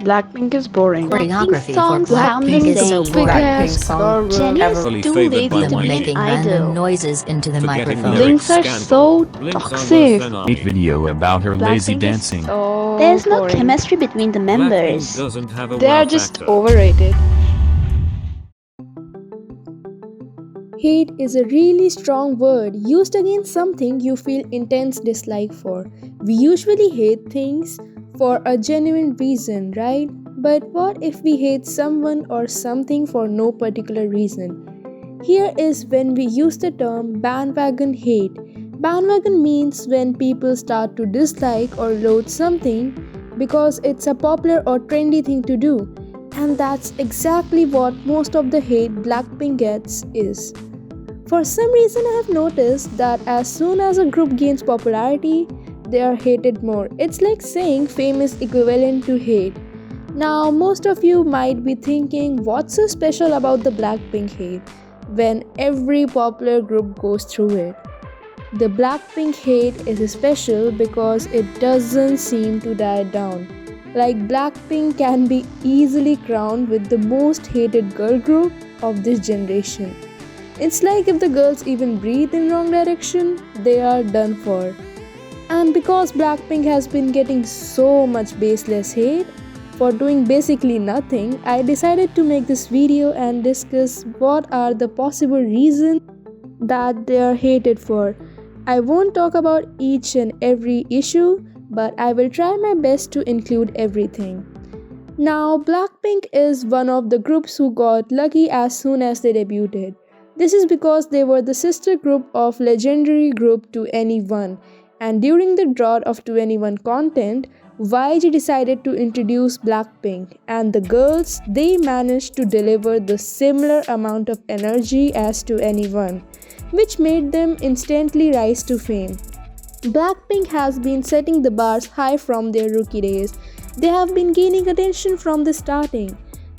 Blackpink is boring. Blackpink Choreography for songs sound the Blackpink is so same. Big boring. ass Blackpink girl song group. Jennie is ever Really too favored lazy by to them be an making idol. random noises into the Forgetting microphone. lyrics Blinks are so scandal. toxic. Meet video about her lazy Blackpink is dancing. so There's no boring. chemistry between the Blackpink members. doesn't have a They wow are just factor. overrated. Hate is a really strong word used against something you feel intense dislike for. We usually hate things for a genuine reason, right? But what if we hate someone or something for no particular reason? Here is when we use the term bandwagon hate. Bandwagon means when people start to dislike or loathe something because it's a popular or trendy thing to do. And that's exactly what most of the hate Blackpink gets is. For some reason, I have noticed that as soon as a group gains popularity, they are hated more. It's like saying fame is equivalent to hate. Now, most of you might be thinking, what's so special about the Blackpink hate when every popular group goes through it? The Blackpink hate is special because it doesn't seem to die down. Like Blackpink can be easily crowned with the most hated girl group of this generation. It's like if the girls even breathe in wrong direction, they are done for. And because Blackpink has been getting so much baseless hate for doing basically nothing, I decided to make this video and discuss what are the possible reasons that they are hated for. I won't talk about each and every issue, but I will try my best to include everything. Now, Blackpink is one of the groups who got lucky as soon as they debuted. This is because they were the sister group of legendary group 2NE1, and during the drought of 2NE1 content, YG decided to introduce Blackpink, and the girls they managed to deliver the similar amount of energy as 2NE1, which made them instantly rise to fame. Blackpink has been setting the bars high from their rookie days. They have been gaining attention from the starting.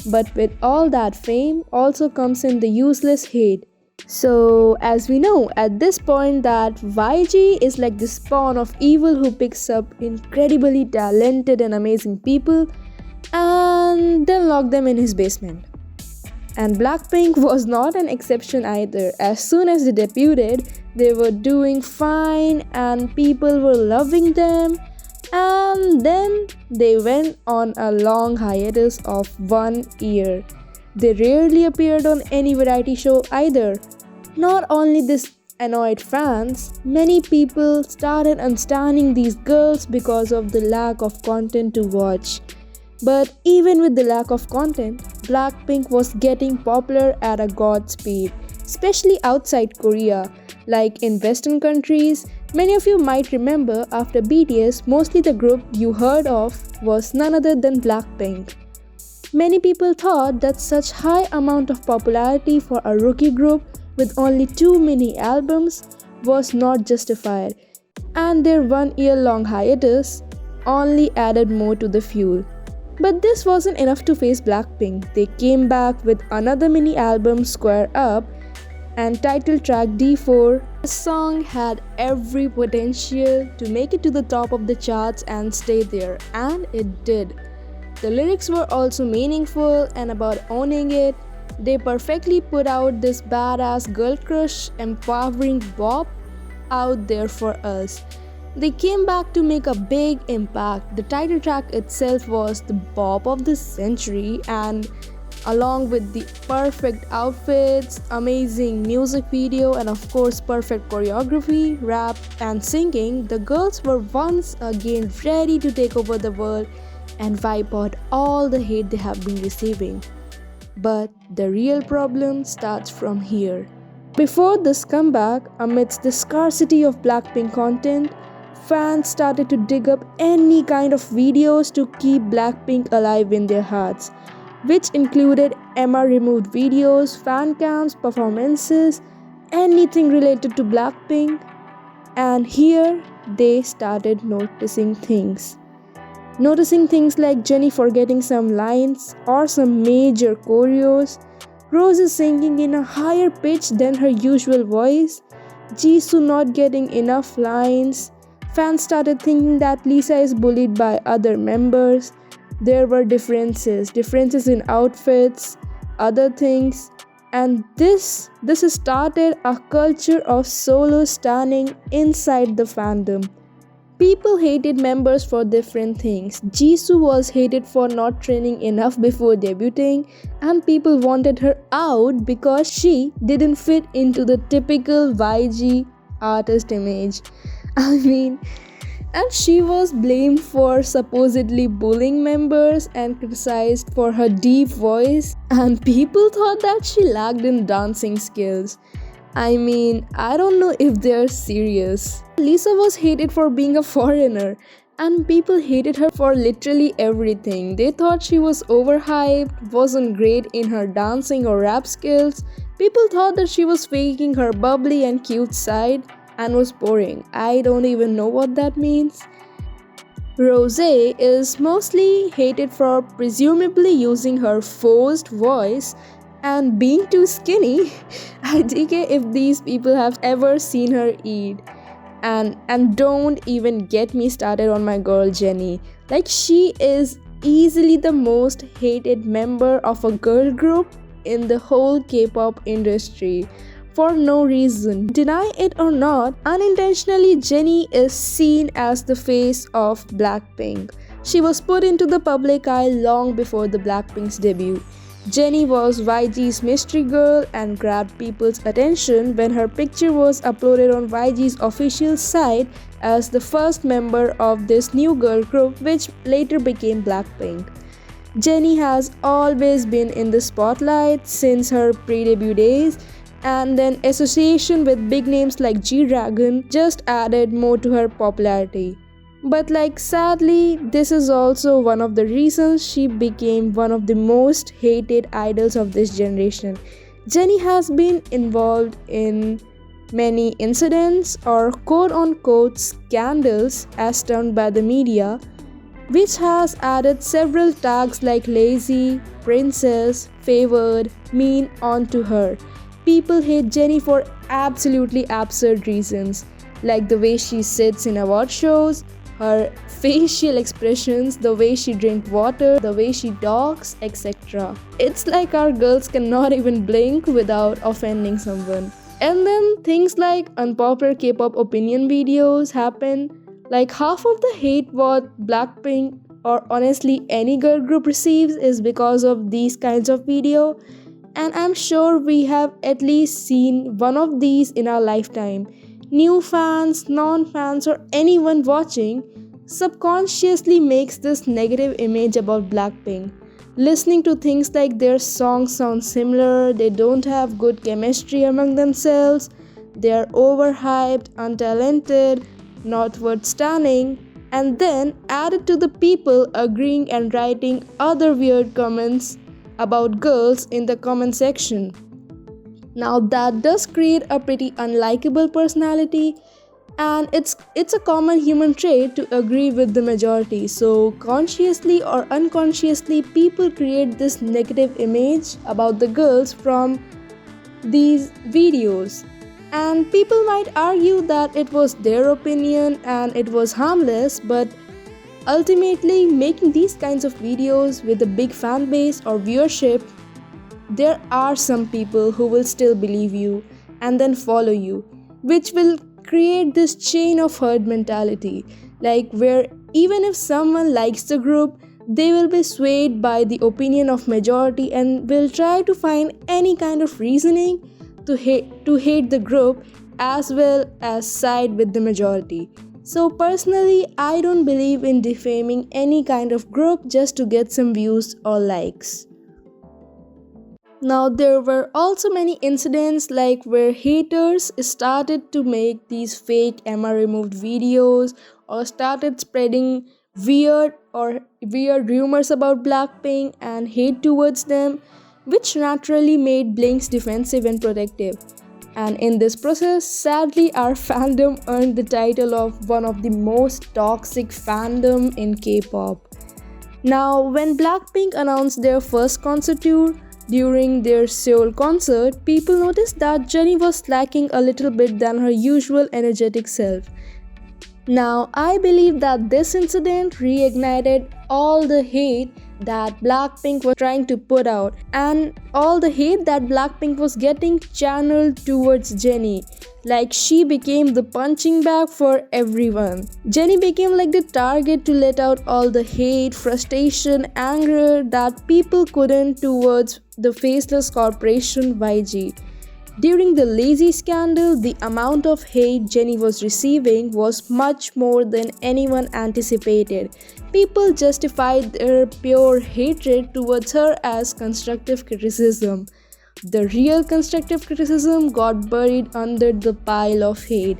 But with all that fame also comes in the useless hate. So, as we know at this point that YG is like the spawn of evil who picks up incredibly talented and amazing people and then lock them in his basement. And Blackpink was not an exception either. As soon as they debuted, they were doing fine and people were loving them. And then they went on a long hiatus of 1 year. They rarely appeared on any variety show either. Not only this annoyed fans, many people started unstanding these girls because of the lack of content to watch. But even with the lack of content, Blackpink was getting popular at a god speed, especially outside Korea. Like in Western countries, many of you might remember after BTS, mostly the group you heard of was none other than Blackpink. Many people thought that such high amount of popularity for a rookie group with only 2 mini albums was not justified, and their 1 year long hiatus only added more to the fuel. But this wasn't enough to face Blackpink. They came back with another mini album, Square Up, and title track D4. The song had every potential to make it to the top of the charts and stay there, and it did. The lyrics were also meaningful and about owning it. They perfectly put out this badass girl crush empowering bop out there for us. They came back to make a big impact. The title track itself was the bop of the century, and along with the perfect outfits, amazing music video, and of course perfect choreography, rap, and singing, the girls were once again ready to take over the world and wipe out all the hate they have been receiving. But the real problem starts from here. Before this comeback, amidst the scarcity of Blackpink content, fans started to dig up any kind of videos to keep Blackpink alive in their hearts, which included Emma removed videos, fan cams, performances, anything related to Blackpink. And here they started noticing things. Noticing things like Jennie forgetting some lines or some major choreos, Rose is singing in a higher pitch than her usual voice, Jisoo not getting enough lines. Fans started thinking that Lisa is bullied by other members. There were differences in outfits, other things, and this started a culture of solo standing inside the fandom. People hated members for different things. Jisoo was hated for not training enough before debuting, and people wanted her out because she didn't fit into the typical YG artist image. I mean, and she was blamed for supposedly bullying members and criticized for her deep voice, and people thought that she lacked in dancing skills. I mean, I don't know if they're serious. Lisa was hated for being a foreigner, and people hated her for literally everything. They thought she was overhyped, wasn't great in her dancing or rap skills. People thought that she was faking her bubbly and cute side and was boring. I don't even know what that means. Rosé is mostly hated for presumably using her forced voice and being too skinny. I think if these people have ever seen her eat. And don't even get me started on my girl Jennie. Like, she is easily the most hated member of a girl group in the whole K-pop industry for no reason. Deny it or not, unintentionally Jennie is seen as the face of Blackpink. She was put into the public eye long before the Blackpink's debut. Jennie was YG's mystery girl and grabbed people's attention when her picture was uploaded on YG's official site as the first member of this new girl group, which later became Blackpink. Jennie has always been in the spotlight since her pre-debut days, and then association with big names like G-Dragon just added more to her popularity. But sadly, this is also one of the reasons she became one of the most hated idols of this generation. Jennie has been involved in many incidents or quote-unquote scandals as termed by the media, which has added several tags like lazy, princess, favored, mean onto her. People hate Jennie for absolutely absurd reasons, like the way she sits in award shows, her facial expressions, the way she drinks water, the way she talks, etc. It's like our girls cannot even blink without offending someone. And then things like unpopular K-pop opinion videos happen. Like, half of the hate what Blackpink or honestly any girl group receives is because of these kinds of video. And I'm sure we have at least seen one of these in our lifetime. New fans, non-fans, or anyone watching subconsciously makes this negative image about Blackpink. Listening to things like their songs sound similar, they don't have good chemistry among themselves, they are overhyped, untalented, not worth standing, and then added to the people agreeing and writing other weird comments about girls in the comment section. Now that does create a pretty unlikable personality, and it's a common human trait to agree with the majority. So consciously or unconsciously, people create this negative image about the girls from these videos. And people might argue that it was their opinion and it was harmless, but ultimately making these kinds of videos with a big fan base or viewership, there are some people who will still believe you and then follow you, which will create this chain of herd mentality, where even if someone likes the group, they will be swayed by the opinion of majority and will try to find any kind of reasoning to hate the group as well as side with the majority. So personally, I don't believe in defaming any kind of group just to get some views or likes. Now, there were also many incidents where haters started to make these fake Emma removed videos or started spreading weird rumors about Blackpink and hate towards them, which naturally made Blinks defensive and protective. And in this process, sadly, our fandom earned the title of one of the most toxic fandom in K-pop. Now, when Blackpink announced their first concert tour, during their Seoul concert, people noticed that Jennie was lacking a little bit than her usual energetic self. Now, I believe that this incident reignited all the hate that Blackpink was trying to put out, and all the hate that Blackpink was getting channeled towards Jennie. Like, she became the punching bag for everyone. Jennie became like the target to let out all the hate, frustration, anger that people couldn't towards the faceless corporation YG. During the Lazy scandal, the amount of hate Jennie was receiving was much more than anyone anticipated. People justified their pure hatred towards her as constructive criticism. The real constructive criticism got buried under the pile of hate.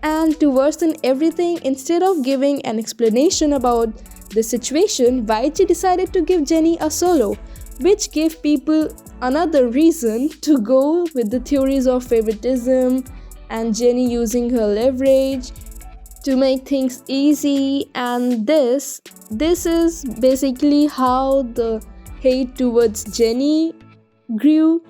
And to worsen everything, instead of giving an explanation about the situation, YG decided to give Jennie a solo, which gave people another reason to go with the theories of favoritism and Jennie using her leverage to make things easy. And this is basically how the hate towards Jennie grew.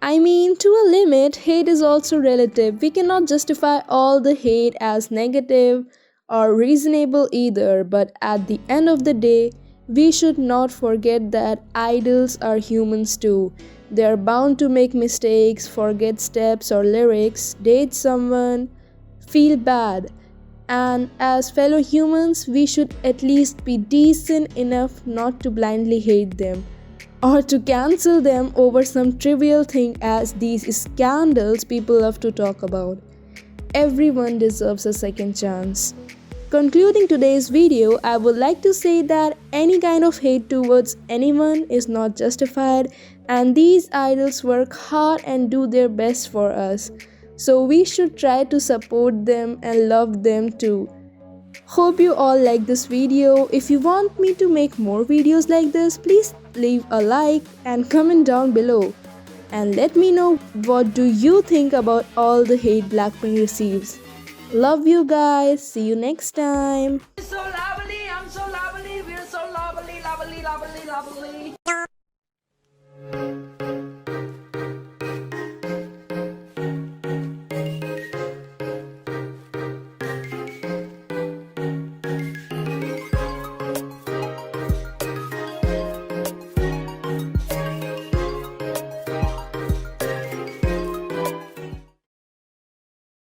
I mean, to a limit, hate is also relative. We cannot justify all the hate as negative or reasonable either, but at the end of the day, we should not forget that idols are humans too. They are bound to make mistakes, forget steps or lyrics, date someone, feel bad. And as fellow humans, we should at least be decent enough not to blindly hate them or to cancel them over some trivial thing as these scandals people love to talk about. Everyone deserves a second chance. Concluding today's video, I would like to say that any kind of hate towards anyone is not justified, and these idols work hard and do their best for us. So we should try to support them and love them too. Hope you all like this video. If you want me to make more videos like this, please leave a like and comment down below. And let me know what do you think about all the hate Blackpink receives. Love you guys. See you next time.